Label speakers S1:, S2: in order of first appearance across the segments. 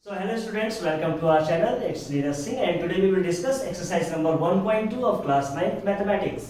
S1: So hello students, welcome to our channel. It's Neeraj Singh and today we will discuss exercise number 1.2 of class 9 mathematics.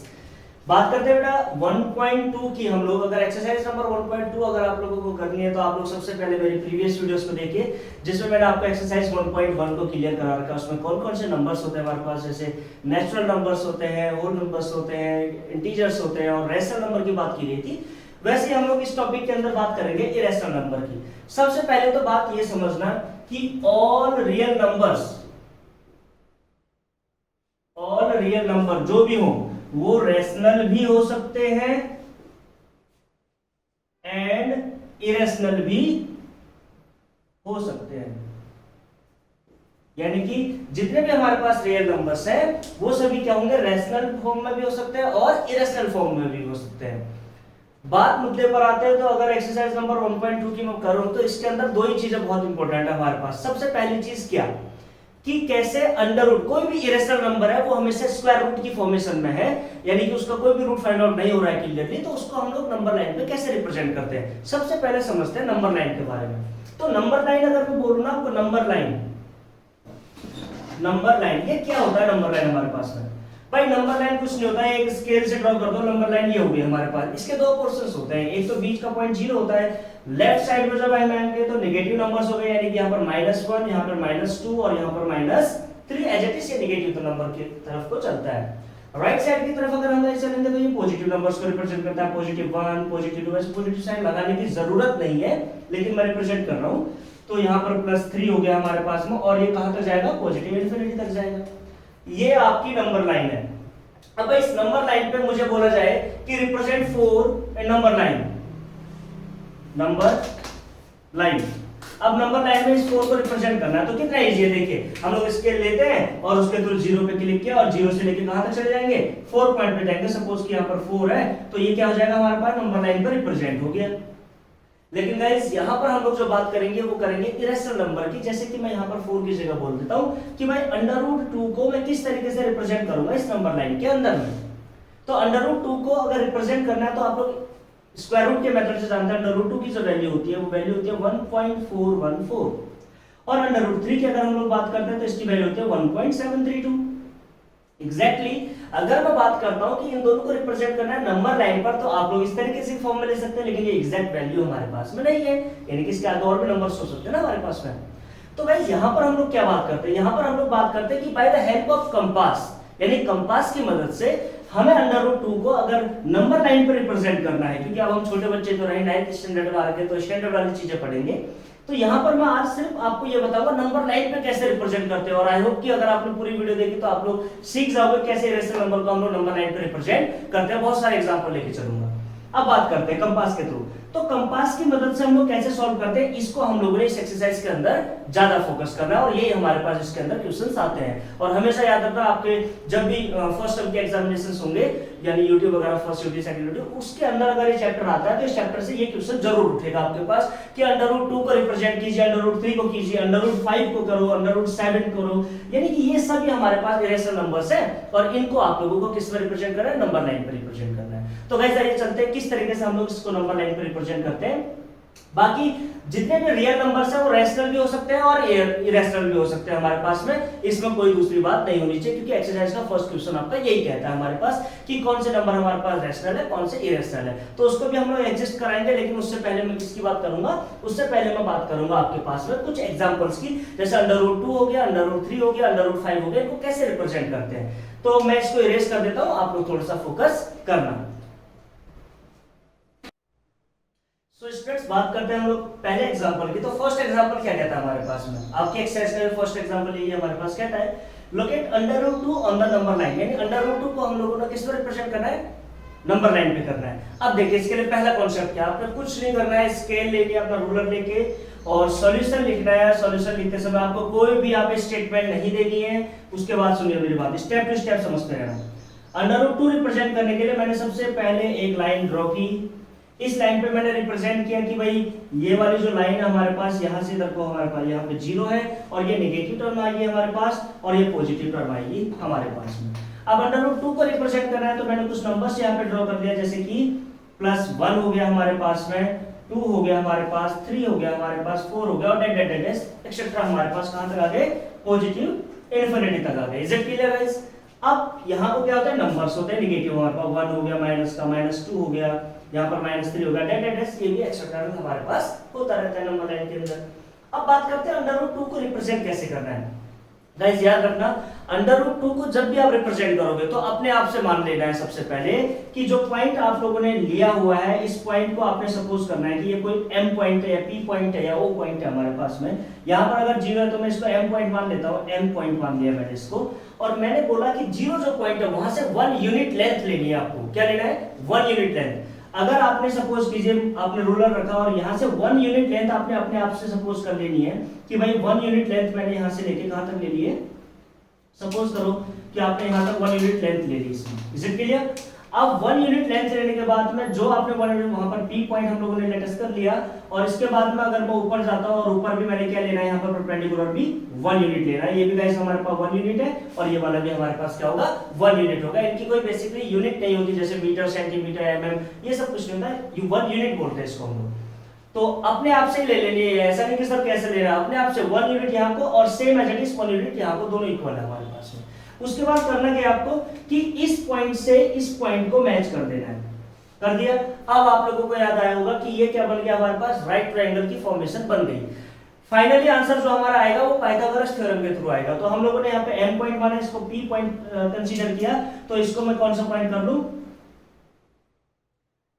S1: बात करते हैं बेटा 1.2 की। हम लोग अगर एक्सरसाइज नंबर 1.2 अगर आप लोगों को करनी है तो आप लोग सबसे पहले मेरी प्रीवियस वीडियोस को देखिए, जिसमें मैंने आपको एक्सरसाइज 1.1 को क्लियर करा रखा है। उसमें कौन कौन से नंबर्स होते हैं हमारे पास, जैसे नेचुरल नंबर्स होते हैं, होल नंबर्स होते हैं, इंटीजर्स होते हैं और रेशनल नंबर की बात की गई थी। वैसे हम लोग इस टॉपिक के अंदर बात करेंगे इरेशनल नंबर की। सबसे पहले तो बात ये समझना कि ऑल रियल नंबर जो भी हो वो रेशनल भी हो सकते हैं एंड इरेशनल भी हो सकते हैं। यानी कि जितने भी हमारे पास रियल नंबर्स हैं वो सभी क्या होंगे, रेशनल फॉर्म में भी हो सकते हैं और इरेशनल फॉर्म में भी हो सकते हैं। बात मुद्दे पर आते हैं तो अगर एक्सरसाइज नंबर 1.2 की मैं करूं तो इसके अंदर दो ही चीजें बहुत इंपॉर्टेंट है हमारे पास। सबसे पहली चीज क्या कि कैसे अंडर रूट, कोई भी इरेशनल नंबर है वो हमेशा स्क्वायर रूट की फॉर्मेशन में है, यानी कि उसका कोई भी रूट फाइंड आउट नहीं हो रहा है क्लियरली, तो उसको हम लोग नंबर लाइन पे कैसे रिप्रेजेंट करते हैं। सबसे पहले समझते हैं नंबर लाइन के बारे में। तो नंबर लाइन अगर मैं बोलूं ना आपको, नंबर लाइन ये क्या होता है। नंबर लाइन हमारे पास में भाई नंबर लाइन कुछ नहीं होता है, एक स्केल से ड्रॉ कर दो नंबर लाइन, ये हो गई हमारे पास। इसके दो पोर्शंस होते हैं, एक तो बीच का पॉइंट 0 होता है, लेफ्ट साइड में जब हम आएंगे तो नेगेटिव नंबर्स हो गए, यानी कि यहाँ पर -1, यहाँ पर -2 और यहाँ पर -3 एज इट इज, ये नेगेटिव तो नंबर की तरफ को चलता है। राइट साइड की तरफ अगर हम चलेंगे तो ये पॉजिटिव नंबर्स को रिप्रेजेंट करता है, +1 +2, वैसे पॉजिटिव साइन लगाने की जरूरत नहीं है लेकिन मैं रिप्रेजेंट कर रहा हूं। तो यहाँ पर +3 हो गया हमारे पास में, और ये कहां तक जाएगा, पॉजिटिव इन्फिनिटी तक जाएगा। ये आपकी नंबर लाइन है। अब इस नंबर लाइन पे मुझे बोला जाए कि रिप्रेजेंट 4 ए नंबर लाइन। अब नंबर लाइन में इस 4 को रिप्रेजेंट करना है तो कितना इजी है, देखिए हम लोग स्केल लेते हैं और उसके थ्रू 0 पे क्लिक किया और 0 से लेके कहां तक चले जाएंगे, 4 पॉइंट पे जाएंगे। सपोज कि यहाँ पर 4 है तो ये क्या हो जाएगा हमारे पास, नंबर लाइन पर रिप्रेजेंट हो गया। लेकिन गाइस यहाँ पर हम लोग जो बात करेंगे वो करेंगे इरेशनल नंबर की। जैसे कि मैं यहाँ पर 4 की जगह बोल देता हूँ कि भाई √2 को मैं किस तरीके से रिप्रेजेंट करूंगा इस नंबर लाइन के अंदर में। तो √2 को अगर रिप्रेजेंट करना है तो आप लोग स्क्वायर रूट के मेथड से जानते हैं। √2 की जो वैल्यू होती है वो वैल्यू होती है 1.414 और √3 की अगर हम लोग बात करते हैं तो इसकी वैल्यू होती है 1.732 एग्जैक्टली। अगर मैं बात करता हूं कि इन दोनों को रिप्रेजेंट करना है नंबर लाइन पर तो आप लोग इस तरीके से फॉर्म में ले सकते हैं, लेकिन ये एग्जैक्ट वैल्यू हमारे पास में नहीं है, यानी कि इसके आगे और भी नंबर्स हो सकते हैं ना हमारे पास में। तो गाइस यहाँ पर हम लोग क्या बात करते हैं, यहाँ पर हम लोग बात करते हैं कि bye the help of compass, यानी कंपास की मदद से हमें √2 को अगर नंबर लाइन पर रिप्रेजेंट करना है, क्योंकि अब हम छोटे बच्चे तो रहे 9th स्टैंडर्ड में आ रखे तो स्टैंडर्ड वाली चीजें पढ़ेंगे। तो यहाँ पर मैं आज सिर्फ आपको ये बताऊंगा नंबर लाइन पे कैसे रिप्रेजेंट करते हैं, और आई होप कि अगर आपने पूरी वीडियो देखी तो आप लोग सीख जाओगे कैसे इरेशनल नंबर को हम लोग नंबर लाइन पे रिप्रेजेंट करते हैं। बहुत सारे एग्जांपल लेके चलूंगा। अब बात करते हैं कंपास के थ्रू। तो कंपास की मदद से हम लोग कैसे सॉल्व करते हैं, इसको हम लोगों ने इस एक्सरसाइज के अंदर ज्यादा फोकस करना है और यही हमारे पास इसके अंदर क्वेश्चंस आते हैं। और हमेशा याद रखना, आपके जब भी फर्स्ट टर्म के एग्जामिनेशंस होंगे यानी यूट्यूब वगैरह फर्स्ट यूनिट सेकंड यूनिट, उसके अंदर अगर ये चैप्टर आता है तो इस चैप्टर से ये क्वेश्चन जरूर उठेगा आपके पास कि √2 को रिप्रेजेंट कीजिए, √3 को कीजिए, √5 को करो, √7 करो, यानी कि ये सभी हमारे पास इरेशनल नंबर्स हैं और इनको आप लोगों को किस में रिप्रेजेंट करना है, नंबर लाइन पर रिप्रेजेंट करना है। तो गाइस आइए चलते हैं किस तरीके से हम लोग इसको नंबर लाइन पर रिप्रेजेंट करते हैं। बाकी जितने भी रियल नंबर्स हैं वो रैशनल भी हो सकते हैं और इरेशनल भी हो सकते हैं हमारे पास में, इसमें कोई दूसरी बात नहीं होनी चाहिए, क्योंकि एक्सरसाइज का फर्स्ट क्वेश्चन आपका यही कहता है हमारे पास कि कौन से नंबर हमारे पास रैशनल है कौन से इरेशनल है। तो उसको भी हम लोग एडजस्ट कराएंगे, लेकिन उससे पहले मैं किसकी बात करूंगा, उससे पहले मैं बात करूंगा आपके पास में कुछ एग्जांपल्स की, जैसे √2 हो गया, √3 हो गया, √5 हो गया, इनको कैसे रिप्रेजेंट करते हैं। तो मैं इसको इरेज कर देता हूं, आप लोग थोड़ा सा फोकस करना। सो स्टूडेंट्स बात करते हैं हम लोग पहले एग्जांपल की। तो फर्स्ट एग्जांपल क्या कहता है हमारे पास में, आपके एक्सरसाइज का फर्स्ट एग्जांपल ये हमारे पास कहता है locate √2 on the number line, यानी √2 को हम लोगों ने किस पर रिप्रेजेंट करना है, नंबर लाइन पे करना है। अब देखिए इसके लिए पहला कॉन्सेप्ट क्या, आपने कुछ नहीं करना है, स्केल लेके अपना रूलर लेके और सॉल्यूशन लिखना है। सॉल्यूशन लिखते समय आपको कोई भी यहाँ पे स्टेटमेंट नहीं देनी है। उसके बाद सुनिए मेरी बात, स्टेप टू स्टेप समझते रहना। √2 रिप्रेजेंट करने के लिए मैंने सबसे पहले एक लाइन ड्रॉ की। इस लाइन पे मैंने रिप्रेजेंट किया कि भाई ये वाली जो लाइन है हमारे पास यहाँ से इधर को हमारे पास यहाँ पे 0 है और ये नेगेटिव टर्म आएगी हमारे पास और ये पॉजिटिव टर्म आएगी हमारे पास में। अब √2 को रिप्रेजेंट करना है तो मैंने कुछ नंबर्स यहाँ पे ड्रॉ कर दिया, जैसे कि +1 हो गया हमारे पास में, 2 हो गया हमारे पास, 3 हो गया हमारे पास, 4 हो गया और डेट एक्सेट्रा हमारे पास कहां तक आ गए, पॉजिटिव इन्फिनिटी तक आ गए। Is it clear guys? अब यहाँ को क्या होता है, नंबर्स होते हैं नेगेटिव, हमारे पास 1 हो गया माइनस का, -2 हो गया, यहाँ पर -3 हो गया, डेट ये भी एक्सेट्रा हमारे पास होता रहता है नंबर लाइन के अंदर। अब बात करते हैं √2 को रिप्रेजेंट कैसे करना है। गाइस याद रखना, √2 को जब भी आप रिप्रेजेंट करोगे तो अपने आप से मान लेना है सबसे पहले कि जो पॉइंट आप लोगों ने लिया हुआ है, इस पॉइंट को आपने सपोज करना है कि ये कोई M पॉइंट है या P पॉइंट है या O पॉइंट है हमारे पास में। यहाँ पर अगर 0 है तो मैं इसको M पॉइंट मान लेता हूँ, M पॉइंट मान लिया मैंने इसको, और मैंने बोला कि 0 जो पॉइंट है वहां से 1 यूनिट लेंथ लेनी है आपको। क्या लेना है? 1 यूनिट लेंथ। अगर आपने सपोज कीजिए आपने रूलर रखा और यहाँ से 1 यूनिट लेंथ आपने अपने आप से सपोज कर लेनी है कि भाई 1 यूनिट लेंथ मैंने यहाँ से लेके कहां तक ले ली है, सपोज करो कि आपने यहाँ तक 1 यूनिट लेंथ ले ली इसमें। Is it clear? अब 1 यूनिट लेंथ लेने के बाद में जो आपने 1 यूनिट वहां पर P पॉइंट हम लोगों ने लेटेस्ट कर लिया, और इसके बाद में अगर मैं ऊपर जाता हूँ और ऊपर भी मैंने क्या लेना है, यहाँ पर परपेंडिकुलर भी 1 यूनिट लेना है। ये भी गाइस हमारे पास 1 यूनिट है और ये वाला भी हमारे पास क्या होगा, 1 यूनिट होगा। इनकी कोई बेसिकली यूनिट नहीं होती, जैसे मीटर, सेंटीमीटर, mm, ये सब कुछ नहीं होता है, 1 यूनिट बोलते हैं इसको हम लोग। तो अपने आप से ले लेनी है, ऐसा नहीं कि सर कैसे ले रहा है, अपने आप से 1 यूनिट यहाँ को और same as it is 1 unit यहाँ को, दोनों इक्वल है हमारे पास में। उसके बाद करना क्या आपको कि इस पॉइंट से इस पॉइंट को मैच कर देना है। कर दिया? अब आप लोगों को याद आया होगा कि ये क्या बन गया हमारे पास, राइट ट्रायंगल की फॉर्मेशन बन गई। फाइनली आंसर जो हमारा आएगा वो पाइथागोरस थ्योरम के थ्रू आएगा। तो हम लोगों ने यहाँ पे M पॉइंट माना, इसको P पॉइंट कंसीडर किया, तो इसको मैं कौन सा पॉइंट कर लूं,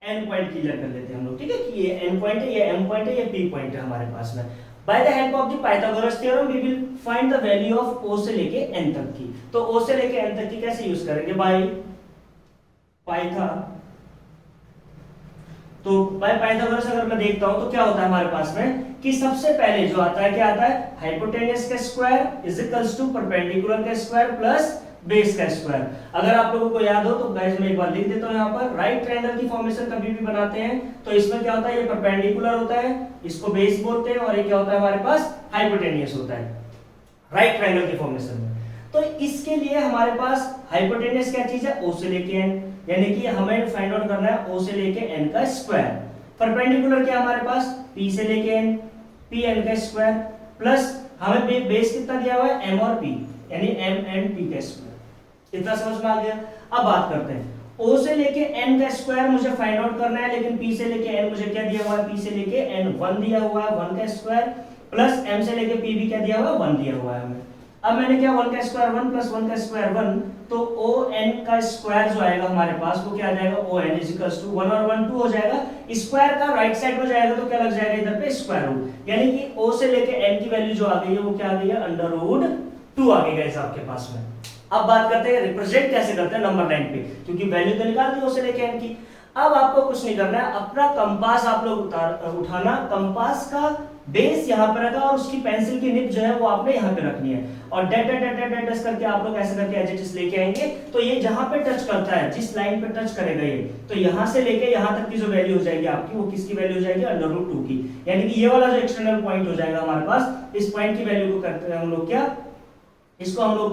S1: N पॉइंट क्लियर कर लेते हैं हम लोग, ठीक है, कि ये N पॉइंट है, ये M पॉइंट है, ये P पॉइंट है हमारे पास में। By the help of the Pythagoras theorem we will find the value of O से लेके N तक की। तो O से लेके N तक की कैसे यूज करेंगे, बाय पाइथा। तो बाय पाइथागोरस अगर मैं देखता हूं तो क्या होता है हमारे पास में कि सबसे पहले जो आता है क्या आता है, हाइपोटेनस का square is equals to perpendicular का स्क्वायर प्लस बेस का स्क्वायर। अगर आप लोगों को याद हो तो गाइस मैं एक बार लिख देता हूं, यहाँ पर राइट ट्रायंगल की फॉर्मेशन कभी भी बनाते हैं तो इसमें क्या होता है, ये परपेंडिकुलर होता है, इसको बेस बोलते हैं, और ये क्या होता है हमारे पास, हाइपोटेनियस होता है राइट ट्रायंगल की फॉर्मेशन में। तो इसके लिए हमारे पास हाइपोटेनियस क्या चीज है, O से लेके N, यानी कि हमें फाइंड आउट करना है O से लेके N का स्क्वायर। परपेंडिकुलर क्या हमारे पास, P से लेके N, Pn का स्क्वायर, प्लस हमें बेस कितना दिया हुआ है, M और P, यानी M and P का स्क्वायर। इतना समझ में आ गया? अब बात करते हैं, O से लेके N का स्क्वायर मुझे फाइंड आउट करना है, लेकिन P से लेके N मुझे क्या दिया हुआ है, P से लेके N 1 दिया हुआ है, 1 का स्क्वायर, प्लस M से लेके P भी क्या दिया हुआ है, 1 दिया हुआ है हमें। अब मैंने क्या 1 का स्क्वायर 1 प्लस 1 का स्क्वायर 1, तो ON का स्क्वायर जो आएगा हमारे पास वो क्या आ जाएगा, ON इज इक्वल्स टू 1 और 1 2 हो जाएगा, स्क्वायर का राइट साइड में जाएगा तो क्या लग जाएगा इधर पे, स्क्वायर रूट, यानी कि O से लेके N की वैल्यू जो आ गई है वो क्या आ गई है, √2 आ गई गाइस आपके पास में। अब बात करते हैं रिप्रेजेंट कैसे करते हैं नंबर लाइन पे, क्योंकि वैल्यू तो निकाल दी O से लेके N की। अब आपको कुछ नहीं करना है, अपना कंपास आप लोग उठाना, कंपास का बेस यहाँ पे रखा और उसकी पेंसिल की निब जो है वो आपने यहाँ पे रखनी है, और डेट करके आप लोग ऐसे करके एज इट इज लेके आएंगे। तो ये जहाँ पे टच करता है, जिस लाइन पे टच करेगा ये, तो यहाँ से लेके यहाँ तक की जो वैल्यू हो जाएगी आपकी, वो किसकी वैल्यू हो जाएगी, √2 की, यानी कि ये वाला जो एक्सटर्नल पॉइंट हो जाएगा हमारे पास, इस पॉइंट की वैल्यू को करते हैं हम लोग क्या, इसको हम लोग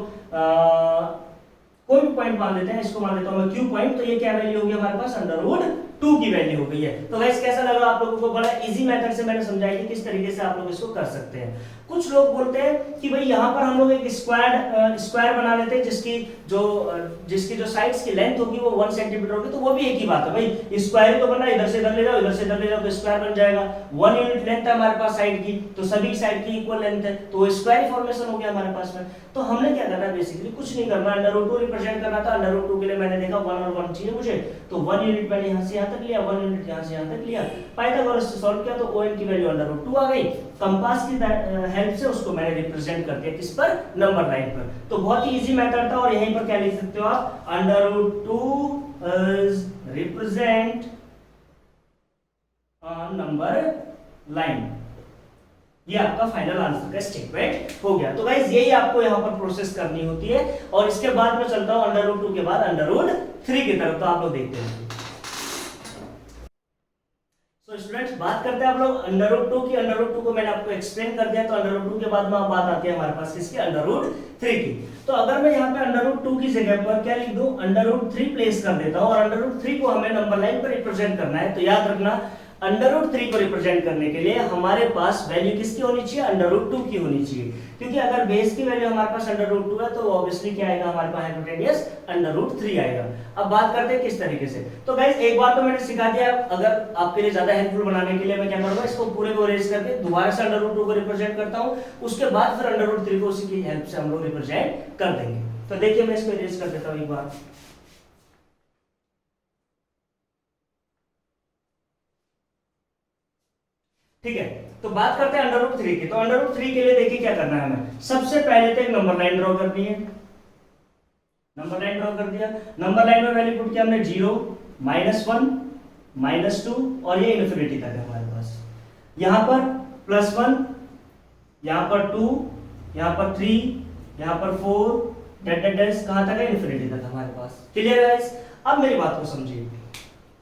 S1: कोई भी पॉइंट मान लेते हैं, इसको मान लेता हूं मैं Q पॉइंट, तो ये क्या वैल्यू होगी हमारे पास, √2 की वैल्यू हो गई है। तो गाइस कैसा लगा आप लोगों को, बड़ा इजी मेथड से मैंने समझाया कि किस तरीके से आप लोग इसको कर सकते हैं। कुछ लोग बोलते हैं कि भाई यहाँ पर हम लोग एक स्क्वायर बना लेते हैं जिसकी जो साइड्स की लेंथ होगी वो 1 सेंटीमीटर होगी, तो वो भी एक ही बात है भाई, स्क्वायर ही तो बना, इधर से इधर ले जाओ, इधर से इधर ले जाओ तो स्क्वायर बन जाएगा। 1 यूनिट लेंथ है हमारे पास साइड की, तो सभी साइड की इक्वल लेंथ है, तो वो स्क्वायर फॉर्मेशन हो गया हमारे पास में। तो हमने क्या करना है, बेसिकली कुछ नहीं करना, √2 रिप्रेजेंट करना था, √2 के लिए मैंने देखा 1 और 1 चाहिए मुझे, तो 1 यूनिट मैंने यहाँ से यहाँ तक लिया, 1 यूनिट यहाँ से यहाँ तक लिया, पाइथागोरस से सॉल्व किया तो ON की वैल्यू √2 आ गई। कंपास की हेल्प से उसको मैंने रिप्रेजेंट कर दिया किस पर, नंबर लाइन पर। तो बहुत ही इजी मेथड था, और यहीं पर क्या लिख सकते हो आप, √2 रिप्रेजेंट नंबर लाइन। ये आपका फाइनल आंसर का स्टेटमेंट हो गया। तो गाइस यही आपको यहाँ पर प्रोसेस करनी होती है, और इसके बाद में चलता हूँ √2 के बाद √3 की तरफ, तो आप लोग देखते हैं। तो स्टूडेंट्स बात करते हैं आप लोग √2 की। √2 को मैंने आपको एक्सप्लेन कर दिया, तो √2 के बाद में अब बात आती है हमारे पास किसकी, √3 की। तो अगर मैं यहाँ पे √2 की जगह पर क्या लिख दूं, √3 प्लेस कर देता हूँ, और √3 को हमें नंबर लाइन पर रिप्रेजेंट करना है। तो याद रखना √3 को रिप्रेजेंट करने के लिए हमारे पास वैल्यू किसकी होनी चाहिए, √2 की होनी चाहिए, क्योंकि अगर बेस की वैल्यू हमारे पास √2 है तो ऑब्वियसली क्या आएगा हमारे पास हाइपोटेनियस √3 आएगा। अब बात करते हैं किस तरीके से। तो गाइस एक बार तो मैंने सिखा दिया, अगर आपके लिए ज्यादा हेल्पफुल बनाने के लिए मैं क्या करूंगा, इसको पूरे को अरेंज करके दोबारा से √2 को रिप्रेजेंट करता हूं, उसके बाद फिर √3 को उसी की हेल्प से हम लोग रिप्रेजेंट कर देंगे। तो देखिए मैं इसको अरेंज कर देता हूं एक बार। ठीक है, तो बात करते हैं √3 की। तो √3 के लिए देखिए क्या करना है हमें, सबसे पहले तो एक नंबर लाइन ड्रॉ करनी है। नंबर लाइन ड्रॉ कर दिया, नंबर लाइन में वैल्यू पुट किया हमने 0, -1, -2 और ये इन्फिनिटी तक है हमारे पास। यहां पर +1, यहां पर 2, यहां पर 3, यहां पर 4, डैश कहां तक है, इन्फिनिटी तक हमारे पास। क्लियर है गाइस? अब मेरी बात को समझिए,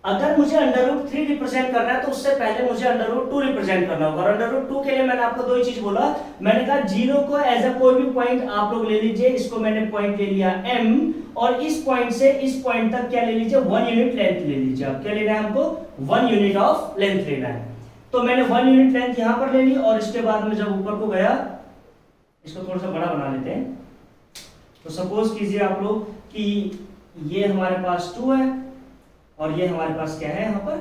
S1: अगर मुझे √3 रिप्रेजेंट करना है तो उससे पहले मुझे √2 रिप्रेजेंट करना होगा। और √2 के लिए मैंने आपको दो ही चीज बोला, मैंने कहा 0 को एज अ कोई भी पॉइंट आप लोग ले लीजिए, इसको मैंने पॉइंट ले लिया m, और इस पॉइंट से इस पॉइंट तक क्या ले लीजिए, 1 यूनिट लेंथ ले लीजिए। अब क्या लेना है हमको, 1 यूनिट ऑफ लेंथ लेना है। तो मैंने 1 यूनिट लेंथ यहां पर ले ली, और इसके बाद में जब ऊपर को गया, इसको थोड़ा सा बड़ा बना लेते हैं। तो सपोज कीजिए आप लोग कि ये हमारे पास 2 है और ये हमारे पास क्या है, यहाँ पर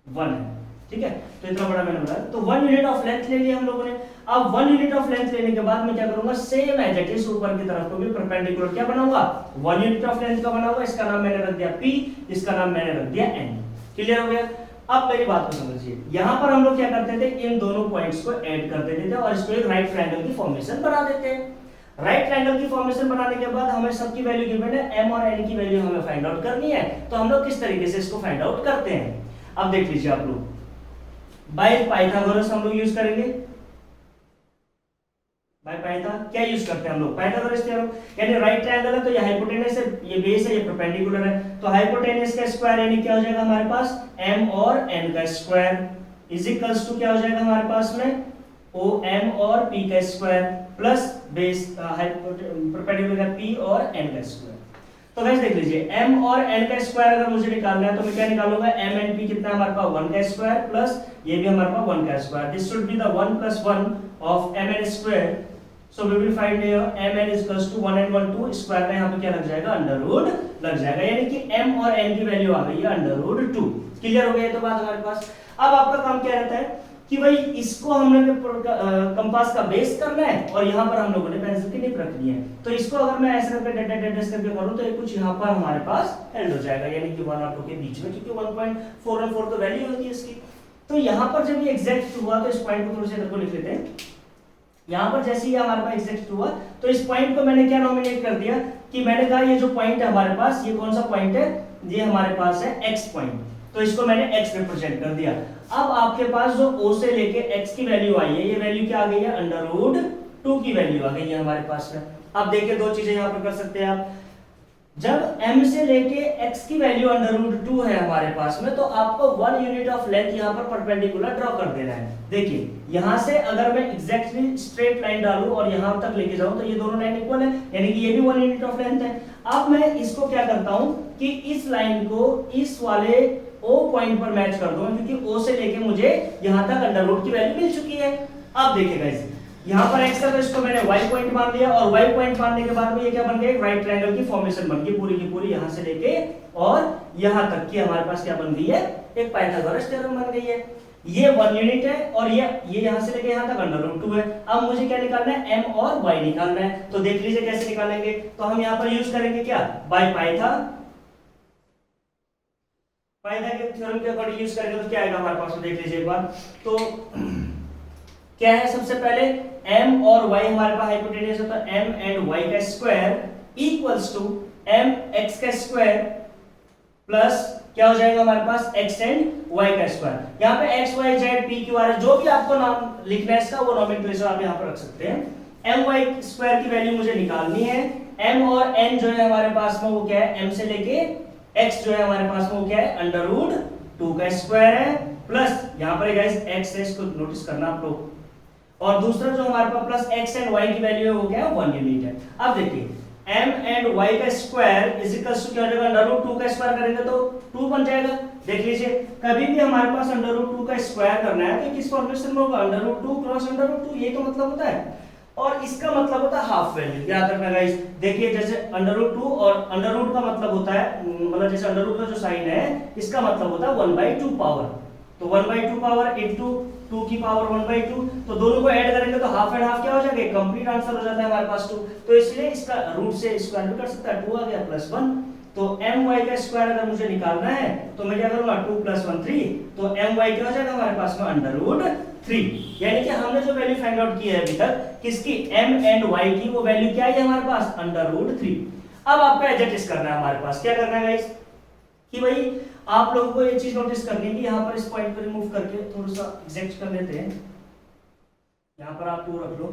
S1: 1 है। ठीक है, तो इतना बड़ा मैंने बनाया। तो 1 यूनिट ऑफ लेंथ ले लिया हम लोगों ने। अब 1 यूनिट ऑफ लेंथ लेने के बाद मैं क्या करूंगा, सेम एज इट इज ऊपर की तरफ को भी परपेंडिकुलर क्या बनाऊंगा, 1 यूनिट ऑफ लेंथ का बनाऊंगा। इसका नाम मैंने रख दिया p, इसका नाम मैंने रख दिया n। क्लियर हो गया? अब मेरी बात को समझिए, यहां पर हम लोग क्या करते थे, इन दोनों पॉइंट्स को ऐड कर देते थे और इसको एक राइट ट्रायंगल की फॉर्मेशन बना देते हैं। राइट ट्रायंगल की फॉर्मेशन बनाने के बाद हमें सबकी वैल्यू गिवन है, m और n की वैल्यू हमें फाइंड आउट करनी है। तो हम लोग किस तरीके से इसको फाइंड आउट करते हैं, अब देख लीजिए आप लोग। बाय पाइथागोरस हम लोग यूज करेंगे। बाय पाइथा क्या यूज करते हैं हम लोग, पाइथागोरस थ्योरम। यानी राइट ट्रायंगल है तो ये हाइपोटेनस है, ये बेस है, ये परपेंडिकुलर है। तो हाइपोटेनस का स्क्वायर यानी क्या हो जाएगा हमारे पास, m और n का स्क्वायर इज इक्वल्स टू क्या हो जाएगा हमारे पास में, OM और P का स्क्वायर प्लस बेस परपेंडिकुलर का P और n का स्क्वायर। तो गाइस देख लीजिए, m और n का स्क्वायर अगर मुझे निकालना है तो मैं क्या निकालूंगा, m and p कितना हमारे पास 1 का स्क्वायर प्लस ये भी हमारे पास 1 का square. This should be the 1 + 1 of m n square. So we will find here m n = 1 and 1 2 square में यहां पे क्या लग जाएगा, अंडर लग जाएगा। यानी कि m और n की वैल्यू आ गई है अंडर2। क्लियर हो गया? तो बात हमारे पास अब आपका काम क्या रहता है कि भाई इसको हमने कंपास का बेस करना है और यहाँ पर हम लोगों ने पेंसिल की निप रखनी है। तो इसको अगर मैं ऐसे करके डेडेस करके करूँ तो ये कुछ यहाँ पर हमारे पास एंड हो जाएगा, यानी कि 1 और 2 के बीच में, क्योंकि 1.414 तो वैल्यू होती है इसकी। तो यहाँ पर जब ये एग्जैक्ट हुआ तो इस पॉइंट को थोड़ा सा इधर को लिख लेते हैं। यहाँ पर जैसे ही हमारे पास एग्जैक्ट हुआ तो इस पॉइंट को मैंने क्या नॉमिनेट कर दिया कि मैंने कहा ये जो पॉइंट है हमारे पास, ये कौन सा पॉइंट है, ये हमारे पास है x पॉइंट। तो इसको मैंने x रिप्रेजेंट कर दिया। अब आपके पास जो o से लेके x की वैल्यू आई है, ये वैल्यू क्या आ गई है, अंडर2 की वैल्यू आ गई है हमारे पास में। अब देखिए दो चीजें यहाँ पर कर सकते हैं आप, जब m से लेके x की वैल्यू अंडर2 है हमारे पास में, तो आपको 1 यूनिट ऑफ लेंथ यहाँ पर परपेंडिकुलर ड्रॉ कर देना है। देखिए यहाँ से अगर मैं एग्जैक्टली स्ट्रेट लाइन डालूं और यहाँ तक लेके जाऊं तो ये दोनों लाइन इक्वल है, यानी कि ये भी 1 यूनिट ऑफ लेंथ है। अब मैं इसको क्या करता हूं कि इस लाइन को इस वाले O पॉइंट पर मैच कर दूंगा, क्योंकि O से लेके मुझे यहाँ तक अंडर2 की वैल्यू मिल चुकी है। अब देखिए गाइस, यहाँ पर x था तो इसको मैंने y पॉइंट मान लिया, और y पॉइंट मानने के बाद में ये क्या बन गया, एक राइट ट्रायंगल की फॉर्मेशन बन गई पूरी की पूरी, यहाँ से लेके और यहाँ तक की हमारे पास क्या बन गई है, एक पाइथागोरस थ्योरम बन गई है। ये 1 यूनिट है और ये यहाँ से लेके यहाँ तक अंडर2 है। अब मुझे क्या निकालना है, m और y निकालना है। तो देख लीजिए कैसे निकालेंगे। तो हम यहाँ पर यूज करेंगे क्या, बाय पाइथा के थ्योरम के अकॉर्डिंग यूज करेंगे। तो क्या आएगा हमारे पास, देख लीजिए एक बार। तो क्या है, सबसे पहले m और y हमारे पास हाइपोटेनस है, तो m and y का square equals to m x का स्क्वायर प्लस क्या हो जाएगा हमारे पास, x and y का स्क्वायर। यहाँ पे x y z p q r जो भी आपको नाम लिखना है इसका, वो नोमेनक्लेचर आप यहाँ पर रख सकते हैं। m y स्क्वायर की वैल्यू मुझे निकालनी है। m और n जो है हमारे पास में वो क्या है, m से लेके x जो है हमारे पास में वो क्या है, अंडर2 का स्क्वायर है, प्लस यहाँ पर गाइस x है, इसको नोटिस करना आप लोग, और दूसरा जो हमारे पास प्लस x एंड y की वैल्यू है वो क्या है, 1 यूनिट है। अब देखिए m एंड y का स्क्वायर इज इक्वल टू क्या हो जाएगा, अंडर रूट 2 का स्क्वायर करेंगे तो 2 बन जाएगा। देख लीजिए कभी भी हमारे पास अंडर रूट 2 का स्क्वायर करना है तो किस फॉर्मेशन में होगा, under root 2 cross under root 2, ये तो मतलब होता है। और इसका मतलब होता है हाफ वैल्यू, याद रखना गाइस। देखिए जैसे अंडर रूट 2 और अंडर रूट का मतलब होता है, मतलब जैसे अंडर रूट का जो साइन है इसका मतलब होता है 1/2 पावर, तो 1/2 पावर इनटू 2 की पावर 1/2, तो दोनों को ऐड करेंगे तो हाफ एंड हाफ क्या हो जाएगा, कंप्लीट आंसर हो जाता है हमारे पास 2। तो इसलिए इसका रूट से स्क्वायर भी कर सकता है, 2 आ गया प्लस 1। तो my का स्क्वायर अगर मुझे निकालना है तो मैं क्या करूंगा, 2 + 1 3, तो my क्या हो जाएगा हमारे पास में अंडर रूट 3। यानी कि हमने जो वैल्यू फाइंड आउट की है अभी तक किसकी, m एंड y की, वो वैल्यू क्या है हमारे पास, अंडर रूट 3। अब आपको एडजस्ट करना है हमारे पास, क्या करना है गाइस कि भाई आप लोगों को ये चीज नोटिस करनी है कि यहाँ पर इस पॉइंट को रिमूव करके थोड़ा सा एग्जैक्ट कर लेते हैं। यहाँ पर आप 2 रख लो,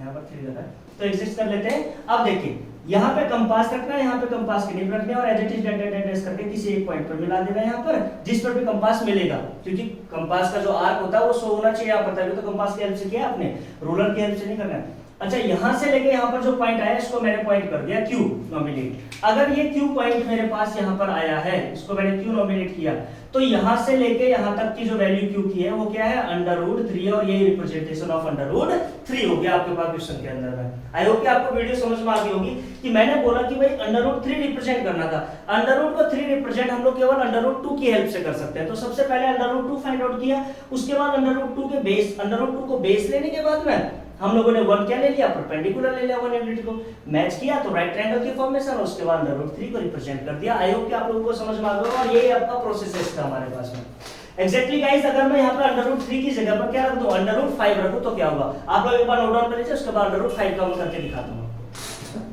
S1: यहाँ पर 3 रखा है, तो एग्जिस्ट कर लेते हैं। अब देखिए यहाँ पे कंपास रखना है, यहाँ पे कंपास की नहीं रखनी है, और एडजस्ट डेट करके किसी एक पॉइंट पर मिला देना है यहाँ पर, जिस पर भी कंपास मिलेगा, क्योंकि कंपास का जो आर्क होता है वो 100 होना चाहिए। आप पता है तो कंपास की हेल्प से किया आपने, रूलर की हेल्प से नहीं करना है। अच्छा यहाँ से लेके यहाँ पर जो पॉइंट आया इसको मैंने पॉइंट कर दिया Q नॉमिनेट। अगर ये Q पॉइंट मेरे पास यहाँ पर आया है, इसको मैंने Q नॉमिनेट किया, तो यहाँ से लेके यहाँ तक की जो वैल्यू Q की है वो क्या है, अंडर रूट 3, और यही रिप्रेजेंटेशन ऑफ अंडर रूट 3 हो गया आपके पास क्वेश्चन के अंदर में। आई होप कि आपको वीडियो समझ में आ गई होगी कि मैंने बोला कि भाई अंडर रूट 3 रिप्रेजेंट करना था। अंडर रूट को 3 रिप्रेजेंट हम लोग केवल अंडर रूट 2 की हेल्प से कर सकते हैं। तो सबसे पहले अंडर रूट 2 फाइंड आउट किया, उसके बाद अंडर रूट 2 के बेस, अंडर रूट 2 को बेस लेने के बाद में हम लोगों ने 1 क्या ले लिया, परपेंडिकुलर ले लिया, 180 को मैच किया तो राइट ट्रायंगल की फॉर्मेशन, और उसके बाद अंडर रूट 3 को रिप्रेजेंट कर दिया। आई होप कि आप लोगों को समझ में आ गया, और ये आपका प्रोसेस है इसका हमारे पास में। एग्जैक्टली गाइस अगर मैं यहाँ पर अंडर रूट 3 की जगह पर क्या रख दूं, अंडर रूट 5 रखूं तो क्या होगा, आप लोग एक बार नोट डाउन कर लीजिए, उसके बाद अंडर रूट 5 का मैं करके दिखाता हूं आपको।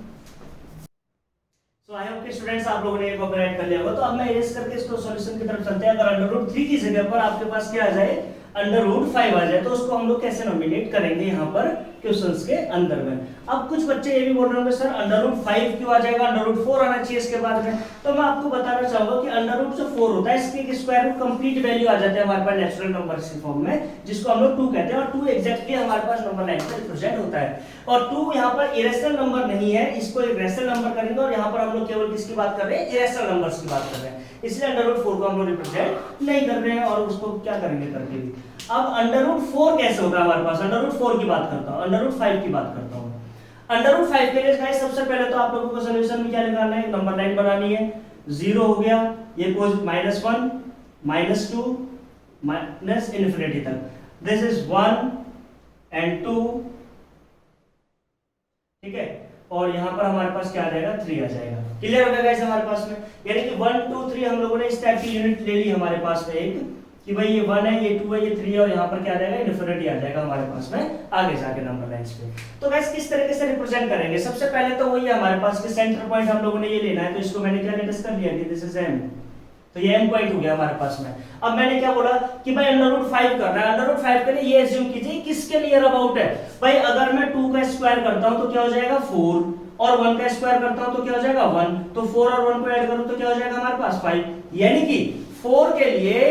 S1: सो आई होप कि स्टूडेंट्स आप लोगों ने ये कॉपरेट कर लिया होगा। तो अब मैं इरेज करके इसको सॉल्यूशन की तरफ चलते हैं। अगर अंडर रूट 3 की जगह पर आपके पास क्या आ जाए, अंडर रूट 5 आ जाए, तो उसको हम लोग कैसे नॉमिनेट करेंगे यहाँ पर क्वेश्चंस के अंदर में। अब कुछ बच्चे ये भी बोल रहे होंगे सर अंडर रूट 5 क्यों आ जाएगा, अंडर रूट 4 आना चाहिए इसके बाद में। तो मैं आपको बताना चाहूंगा कि अंडर रूट जो 4 होता है इसके स्क्वायर रूट कंप्लीट वैल्यू आ जाता है हमारे पास नेचुरल नंबर्स की फॉर्म में, जिसको हम लोग 2 कहते हैं, और 2 एग्जैक्टली हमारे पास नंबर लाइन पर रिप्रेजेंट होता है। और 2 यहाँ पर इरेशनल नंबर नहीं है, इसको एक रैशनल नंबर करेंगे, और यहाँ पर हम लोग केवल किसकी बात कर रहे हैं, इरेशनल नंबर्स की बात कर रहे हैं, इसलिए अंडर रूट 4 को हम लोग रिप्रेजेंट नहीं कर रहे हैं, और उसको क्या करेंगे करके भी। अब अंडर रूट 4 कैसे होगा हमारे पास, अंडर रूट 4 की बात करता हूं, अंडर रूट 5 की बात करता हूं। अंडर रूट 5 के लिए गाइस सबसे पहले तो आप लोगों को सॉल्यूशन में क्या निकालना है, नंबर लाइन बनानी है। 0 हो गया, ये -1 -2 माइनस इन्फिनिटी तक, दिस इज 1 एंड 2, ठीक है, और यहाँ पर हमारे पास क्या आ जाएगा, 3 आ जाएगा। क्लियर हो गया गाइस हमारे पास में, यानी कि 1 2 3 हम लोगों ने इस टाइप की यूनिट ले ली हमारे पास में एक, कि भाई ये 1 है, ये 2 है, ये 3 है, और यहाँ पर क्या आ जाएगा, इन्फिनिटी आ जाएगा हमारे पास में आगे जाके नंबर लाइंस पे। तो गाइस किस तरीके से रिप्रेजेंट करेंगे, सबसे पहले तो वही है हमारे पास के सेंटर पॉइंट हम लोगों ने ये लेना है, तो इसको मैंने क्या डिस्कस कर लिया कि दिस इज m, तो ये m पॉइंट हो गया हमारे पास में। अब मैंने क्या बोला कि भाई अंडर रूट 5 करना है, अंडर रूट 5 के लिए ये एज्यूम कीजिए किसके नियर अबाउट है, भाई अगर मैं 2 का स्क्वायर करता हूं तो क्या हो जाएगा 4, और 1 का स्क्वायर करता हूं तो क्या हो जाएगा 1, तो 4 और 1 को ऐड करूं तो क्या हो जाएगा हमारे पास 5, यानी कि 4 के लिए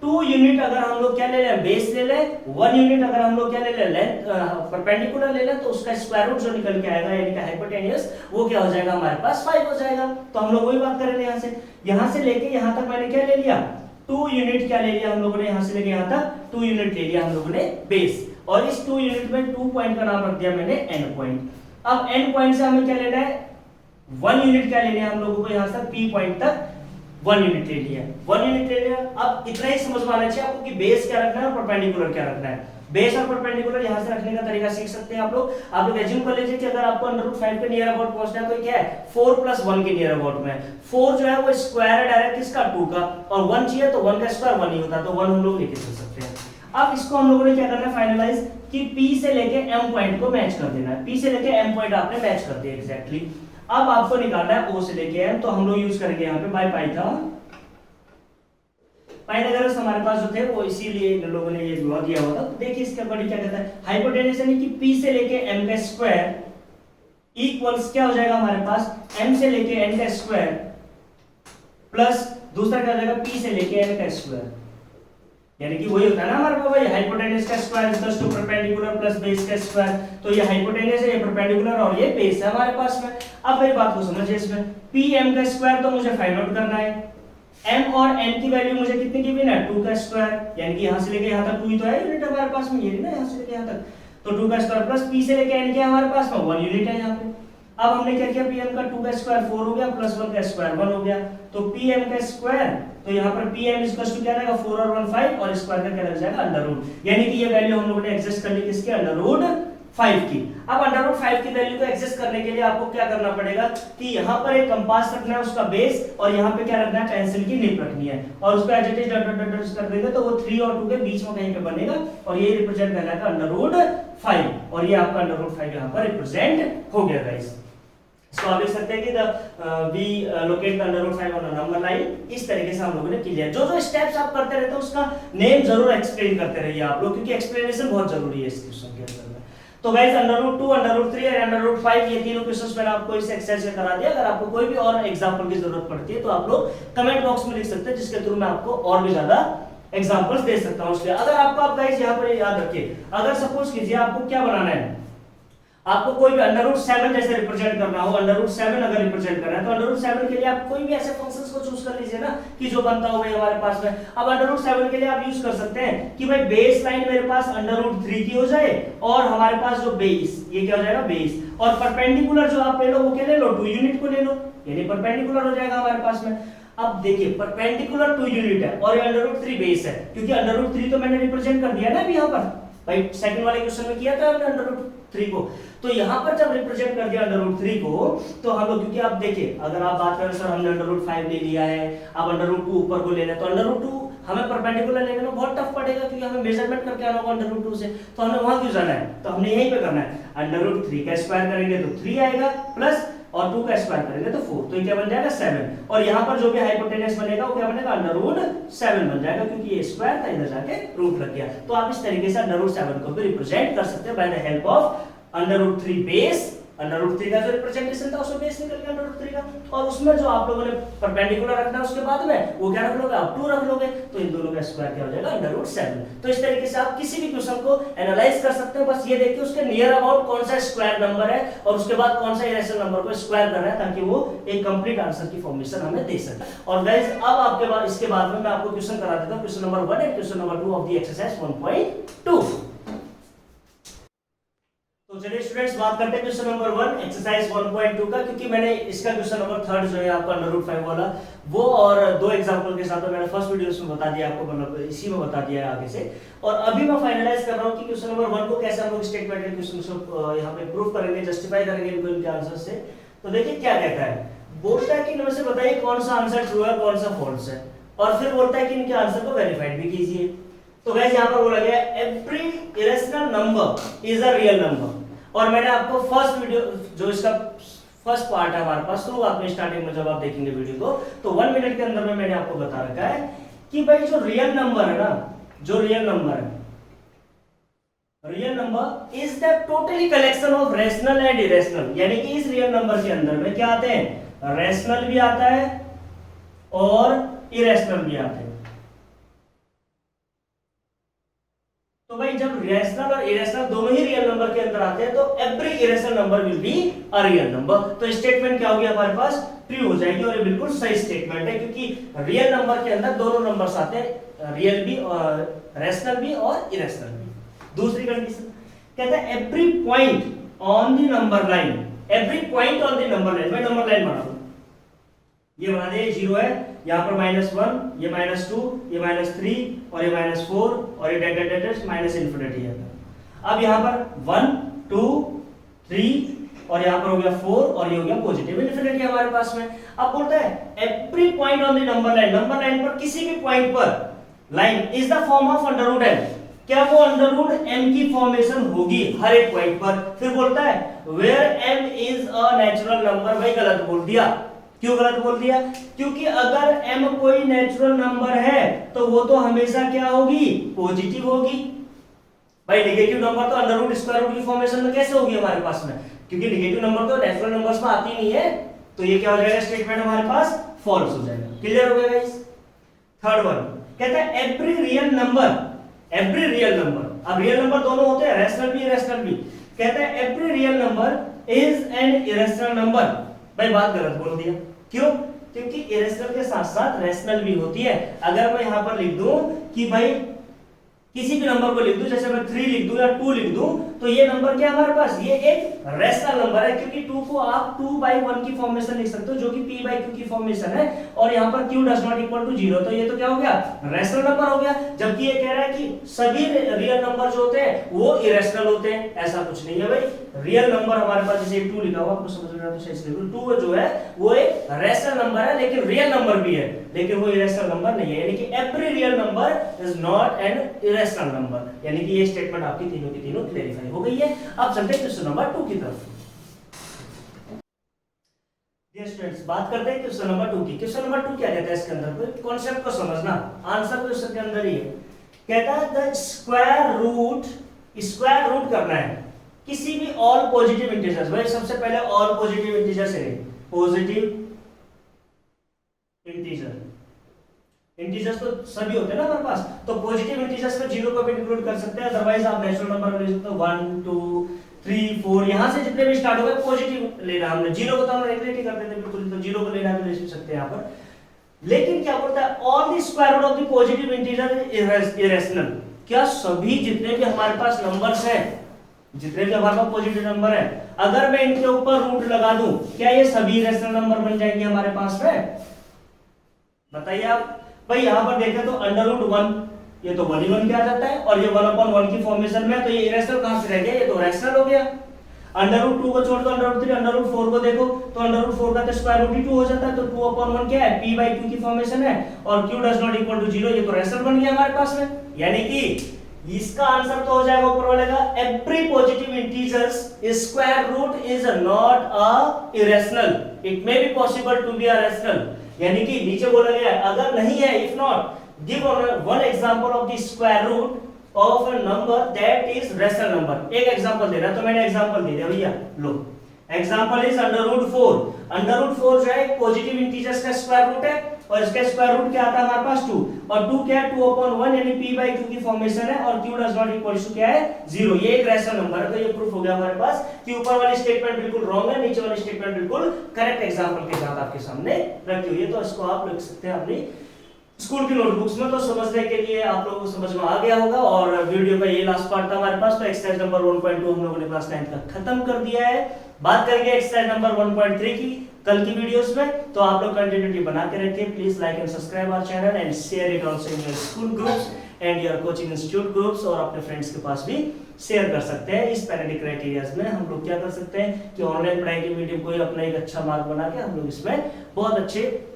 S1: 2 यूनिट अगर हम लोग क्या ले लें, बेस ले लें, 1 यूनिट अगर हम लोग क्या ले लें, लेंथ परपेंडिकुलर ले लें, तो उसका स्क्वायर रूट जो निकल के आएगा यानी कि हाइपोटेन्यूस, वो क्या हो जाएगा हमारे पास 5 हो जाएगा। तो हम लोग वही बात करेंगे, यहां से लेके यहां तक मैंने क्या ले लिया, 2 यूनिट क्या ले लिया हम लोगों ने, यहां से लेके यहां तक 2 यूनिट ले लिया हम लोगों ने बेस, और इस 2 यूनिट में 2 पॉइंट का नाम रख दिया मैंने n पॉइंट। अब n पॉइंट से हमें क्या लेना है, 1 यूनिट क्या लेना है हम लोगों को, यहां से p पॉइंट तक 1 यूनिट ले लिया, 1 यूनिट ले लिया। अब इतना ही समझ में आना चाहिए आपको कि बेस क्या रखना है और परपेंडिकुलर क्या रखना है। बेस और परपेंडिकुलर यहां से रखने का तरीका सीख सकते हैं आप लोग एज्यूम कर लीजिए कि अगर आपको अंडर रूट 5 के नियर अबाउट पहुंचना है तो क्या है 4 + 1 के नियर अबाउट में, 4 जो है वो स्क्वायर है डायरेक्ट किसका 2 का, और 1 चाहिए तो 1 का स्क्वायर 1 ही होता, तो 1 हम लोग लेके चल सकते हैं। अब इसको हम लोगों ने क्या करना है फाइनलाइज, कि P से लेके M पॉइंट को मैच कर देना है, P से लेके M पॉइंट आपने मैच कर दिया एग्जैक्टली। अब आपको निकालना है O से लेके M, तो हम लोग यूज करेंगे यहाँ पे बाय पाइथन पाइथागोरस हमारे पास जो थे वो इसीलिए इन लोगों ने ये लॉ दिया हुआ था। तो देखिए इसके अकॉर्डिंग क्या कहता है, हाइपोटेन्यूस यानी कि P से लेके M का स्क्वायर इक्वल्स क्या हो जाएगा हमारे पास, M से लेके N का स्क्वायर प्लस दूसरा क्या हो जाएगा P से लेके N का स्क्वायर। यानी कि वही होता है ना हमारे पास भाई, हाइपोटेनस का square equals to perpendicular plus base का स्क्वायर। तो ये हाइपोटेनस है, ये परपेंडिकुलर और ये बेस है हमारे पास में। अब मेरी बात को समझिए, इसमें pm का स्क्वायर तो मुझे फाइंड आउट करना है। m और n की वैल्यू मुझे कितनी गिवन है, 2 का स्क्वायर, यानी कि यहां से लेके यहां तक 2 ही तो है यूनिट हमारे पास में, ये ना यहां से लेके यहां तक, तो 2 का स्क्वायर प्लस p से लेके n क्या है हमारे पास में 1 यूनिट है यहां पे। अब हमने क्या किया, pm का 2 का स्क्वायर 4 हो गया प्लस 1 का स्क्वायर 1 हो गया, तो pm का स्क्वायर, तो यहाँ पर pm इक्वल्स टू क्या रहेगा 4 और 1 5 और स्क्वायर का क्या लग जाएगा अंडर रूट, यानी कि ये वैल्यू हम लोगों ने एग्जिस्ट कर ली किसकी, अंडर रूट 5 की। अब अंडर रूट 5 की वैल्यू को एग्जिस्ट करने के लिए आपको क्या करना पड़ेगा कि यहाँ पर एक कंपास रखना है उसका बेस, और यहाँ पे क्या रखना है, पेंसिल की निप रखनी है, और उस पे as it is dot dot dot कर देंगे तो वो 3 और 2 के बीच में कहीं पे बनेगा, और ये रिप्रेजेंट कहलाएगा अंडर रूट 5, और ये आपका अंडर रूट 5 यहाँ पर रिप्रेजेंट हो गया गाइस। इसको आप लिख सकते हैं कि we locate the under root 5 on a number line. इस तरीके से हम लोगों ने क्लियर, जो जो स्टेप्स आप करते रहते हैं उसका नेम जरूर एक्सप्लेन करते रहिए आप लोग, क्योंकि एक्सप्लेनेशन बहुत जरूरी है इस क्वेश्चन के अंदर में। तो guys under root 2, under root 3 और अंडर रूट 5 ये तीनों क्वेश्चंस मैंने आपको इस एक्सरसाइज से करा दिया। अगर आपको कोई भी और एग्जांपल की जरूरत पड़ती है तो आप लोग कमेंट बॉक्स में लिख सकते हैं, जिसके थ्रू मैं आपको और भी ज्यादा एग्जांपल्स दे सकता हूं। इसलिए अगर आपको, आप गाइस यहां पर याद रखिए, अगर सपोज कीजिए आपको क्या बनाना है, आपको कोई भी अंडर रूट 7 जैसे रिप्रेजेंट करना हो, अंडर रूट 7 अगर रिप्रेजेंट करना है तो अंडर रूट 7 के लिए आप कोई भी ऐसे फंक्शंस को चूज कर लीजिए ना कि जो बनता हो हमारे पास में। अब अंडर रूट 7 के लिए आप यूज कर सकते हैं कि भाई बेस लाइन मेरे पास अंडर रूट 3 की हो जाए, और हमारे पास जो बेस, ये क्या हो जाएगा बेस, और परपेंडिकुलर जो आप ले लो वो क्या ले लो, 2 यूनिट को ले लो, यानी परपेंडिकुलर हो जाएगा हमारे पास में। अब देखिए परपेंडिकुलर 2 यूनिट है और ये अंडर रूट 3 बेस है, क्योंकि अंडर रूट 3 तो मैंने रिप्रेजेंट कर दिया ना अभी यहाँ पर भाई, सेकंड वाले क्वेश्चन में किया था हमने अंडर रूट 3 को। तो यहाँ पर जब रिप्रेजेंट कर दिया अंडर रूट 3 को, तो हम लोग, क्योंकि आप देखिए अगर आप बात करें सर हमने अंडर रूट 5 ले लिया है, अब अंडर रूट 2 ऊपर को लेना है, तो अंडर रूट 2 हमें परपेंडिकुलर लेने में बहुत टफ पड़ेगा, क्योंकि हमें मेजरमेंट करके आना होगा अंडर रूट 2 से, तो हमें वहां क्यों जाना है, तो हमने यहीं पे करना है। अंडर रूट 3 का स्क्वायर करेंगे तो 3 आएगा, प्लस और 2 का स्क्वायर करेंगे तो 4, तो ये क्या बन जाएगा 7, और यहाँ पर जो भी हाइपोटेनस बनेगा वो क्या बनेगा अंडर रूट 7 बन जाएगा, क्योंकि ये स्क्वायर था इधर जाके रूट लग गया। तो आप इस तरीके से अंडर रूट 7 को भी रिप्रेजेंट कर सकते हैं by the help of under root 3 base. Under root 3 का जो रिप्रेजेंटेशन था उसमें बेस निकल गया अंडर रूट 3 का, और उसमें जो आप लोगों ने परपेंडिकुलर रखना है उसके बाद में वो क्या रख लोगे आप 2 रख लोगे, तो इन दोनों का स्क्वायर क्या हो जाएगा अंडर रूट 7। तो इस तरीके से आप किसी भी क्वेश्चन को एनालाइज कर सकते हो, बस ये देखिए उसके नियर अबाउट कौन सा स्क्वायर नंबर है और उसके बाद कौन सा इरेशनल नंबर को स्क्वायर करना है, ताकि वो एक कंप्लीट आंसर की फॉर्मेशन हमें दे सके। और गाइस अब आपके बाद इसके बाद में मैं आपको क्वेश्चन करा देता हूं, question number 1 and question number 2 of the exercise 1.2। तो चलिए स्टूडेंट्स बात करते हैं क्वेश्चन नंबर 1 एक्सरसाइज 1.2 का, क्योंकि मैंने इसका क्वेश्चन नंबर 3 जो है आपका अंडर रूट 5 वाला वो और 2 एग्जांपल के साथ तो मैंने फर्स्ट वीडियोस में बता दिया आपको, मतलब इसी में बता दिया है आगे से, और अभी मैं फाइनलाइज कर रहा हूं कि क्वेश्चन नंबर 1 को कैसे हम लोग स्टेटमेंट के क्वेश्चन को यहां पे प्रूफ करेंगे, जस्टिफाई करेंगे इनके आंसर से। तो देखिए क्या कहता है, बोलता है कि इनमें से बताइए कौन सा आंसर ट्रू है कौन सा फॉल्स है, और फिर बोलता है कि इनके आंसर को वेरीफाइड भी कीजिए। तो गाइस यहां पर बोला गया every irrational number is a real number, और मैंने आपको फर्स्ट वीडियो जो इसका फर्स्ट पार्ट है हमारे पास शुरुआत में स्टार्टिंग में जब आप देखेंगे वीडियो को, तो 1 मिनट के अंदर में मैंने आपको बता रखा है कि भाई जो रियल नंबर है ना, जो रियल नंबर है, real number is the totally collection of rational and irrational, यानी कि इस रियल नंबर के अंदर में क्या आते हैं, रेशनल भी आता है और इरेशनल भी आते हैं। तो भाई जब रेशनल और इरेशनल दोनों ही रियल नंबर के अंदर आते हैं तो every irrational number will be a real number. तो स्टेटमेंट क्या होगी हमारे पास, ट्रू हो जाएगी, और ये बिल्कुल सही स्टेटमेंट है, क्योंकि रियल नंबर के अंदर दोनों नंबर्स आते हैं, रियल भी और रेशनल भी और इरेशनल भी। दूसरी कंडीशन कहता है every point on the number line, every point on the number line, मैं नंबर लाइन बना दूं, ये बना दे 0 है, यहाँ पर -1, ये -2, ये -3 और ये -4 और ये that that that minus infinity है। अब यहाँ पर 1 2 3 और यहाँ पर हो गया 4 और ये हो गया पॉजिटिव इन्फिनिटी हमारे पास में। अब बोलता है every point on the number line, number line पर किसी भी पॉइंट पर line is the form of under root m, क्या वो अंडर रूट m की फॉर्मेशन होगी हर एक पॉइंट पर। फिर बोलता है where m is a natural number, भाई गलत बोल दिया। क्यों गलत बोल दिया, क्योंकि अगर m कोई नेचुरल नंबर है तो वो तो हमेशा क्या होगी, पॉजिटिव होगी। भाई नेगेटिव नंबर तो अंडर रूट स्क्वायर रूट की फॉर्मेशन में कैसे होगी हमारे पास में, क्योंकि नेगेटिव नंबर तो नेचुरल नंबर्स में आती नहीं है, तो ये क्या हो जाएगा स्टेटमेंट हमारे पास फॉल्स हो जाएगा। क्लियर हो गया गाइस। थर्ड वन, कहता है every real number, every real number, अब रियल नंबर दोनों होते हैं, रैशनल भी इरेशनल भी, कहता है every real number is an irrational number. भाई बात गलत बोल दिया, क्यों? क्योंकि इरेशनल के साथ साथ रैशनल भी होती है। अगर मैं यहां पर लिख दूं कि भाई किसी भी नंबर को लिख दूं, जैसे मैं 3 लिख दूं या 2 लिख दूं, तो ये नंबर क्या हमारे पास, ये एक रैशनल नंबर है, क्योंकि 2 को आप 2/1 की फॉर्मेशन लिख सकते हो, जो कि p/q की फॉर्मेशन है, और यहाँ पर q does not equal to 0, तो ये तो क्या हो गया, रैशनल नंबर हो गया। जबकि ये कह रहा है कि सभी रियल नंबर जो होते हैं वो इरेशनल होते हैं, ऐसा कुछ नहीं है भाई। रियल नंबर हमारे पास जैसे 2 लिखा हुआ, आपको समझ में आ रहा है तो सही से 2 जो है वो एक रैशनल नंबर है, लेकिन रियल नंबर भी है, लेकिन वो इरेशनल नंबर नहीं है, यानी कि every real number is not an irrational number, यानी कि ये स्टेटमेंट आपकी तीनों की तीनों क्लेरिफाई हो गई है। अब चलते हैं क्वेश्चन नंबर 2 की तरफ। डियर स्टूडेंट्स, बात करते हैं क्वेश्चन नंबर 2 की। क्वेश्चन नंबर 2 क्या कहता है, इसके अंदर कॉन्सेप्ट को समझना, आंसर क्वेश्चन के अंदर ही है। कहता है द स्क्वायर रूट करना है किसी भी ऑल पॉजिटिव इंटीजर्स। भाई सबसे पहले ऑल पॉजिटिव इंटीजर से, पॉजिटिव इंटीजर्स तो सभी होते हैं ना हमारे पास, तो पॉजिटिव इंटीजर्स में 0 को भी इंक्लूड कर सकते हैं, अदरवाइज आप नेचुरल नंबर ले सकते हो 1 2 3 4, यहां से जितने भी स्टार्ट हो गए पॉजिटिव लेना हमने, 0 को तो हम नेगलेक्ट ही कर देते बिल्कुल, तो 0 को लेना है तो ले सकते हैं यहां पर। लेकिन क्या बोलता है, all the square root of the positive integer is irrational. क्या सभी जितने भी हमारे पास नंबर्स हैं, जितने भी हमारे पास पॉजिटिव नंबर है, अगर मैं इनके ऊपर रूट लगा दूं, क्या ये सभी इरेशनल नंबर बन जाएंगे हमारे पास में? बताइए आप। भाई यहां पर देखें तो √1 ये तो 1 ही 1 के आ जाता है, और ये 1/1 की फॉर्मेशन में, तो ये इरेशनल कहां से रह गया, ये तो रैशनल हो गया। √2 को छोड़ दो, √3, √4 को देखो तो √4 का तो स्क्वायर रूट ही 2 हो जाता है, तो 2/1 क्या है, p/q की फॉर्मेशन है, और q does not equal to 0, ये तो रैशनल बन गया हमारे पास में। यानी कि इसका आंसर तो हो जाएगा ऊपर वाले का, every positive integers square root is not a irrational, it may be possible to be a rational. यानी कि नीचे बोला गया है अगर नहीं है, if not give one example of the square root of a number that is rational number. एक एग्जांपल दे रहा है, तो मैंने एग्जांपल दे दिया भैया, लो एग्जांपल इज √4। √4 जो है पॉजिटिव इंटीजर्स का स्क्वायर रूट है, और इसका स्क्वायर रूट क्या आता है हमारे पास 2, और 2 क्या है 2/1 यानी p/q की फॉर्मेशन है, और q does not equal to क्या है 0, ये एक रैशनल नंबर है। तो ये प्रूफ हो गया हमारे पास कि ऊपर वाली स्टेटमेंट बिल्कुल रॉन्ग है, नीचे वाली स्टेटमेंट बिल्कुल करेक्ट एग्जांपल के साथ आपके सामने रखी हुई है। तो इसको आप लिख सकते हैं अपनी स्कूल की नोटबुक्स में। तो समझने के लिए आप लोगों को समझ में आ गया होगा, और वीडियो का ये लास्ट पार्ट था हमारे पास। तो एक्सरसाइज नंबर 1.2 हम लोगों ने क्लास 9 का खत्म कर दिया है। बात करेंगे एक्सरसाइज नंबर 1.3 की कल की वीडियोस में। तो आप लोग कंटिन्यूटी बना के रखिए, please like and subscribe our channel and share it also in your school groups and your coaching institute groups, और अपने फ्रेंड्स के पास भी शेयर कर सकते हैं। इस पैरेंटिंग क्राइटेरियाज में हम लोग क्या कर सकते हैं कि ऑनलाइन पढ़ाई के मीडियम को अपना एक अच्छा मार्क बना के हम लोग इसमें बहुत अच्छे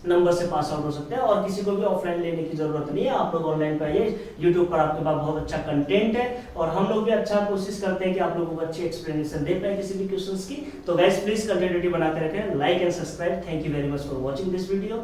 S1: नंबर से पास आउट हो सकते हैं, और किसी को भी ऑफलाइन लेने की जरूरत नहीं है। आप लोग ऑनलाइन पढ़िए, YouTube पर आपके पास बहुत अच्छा कंटेंट है, और हम लोग भी अच्छा कोशिश करते हैं कि आप लोगों को अच्छी एक्सप्लेनेशन दे पाए किसी भी क्वेश्चंस की। तो गाइस प्लीज कंटिन्यूटी बना के रखें, like and subscribe. Thank you very much for watching this video.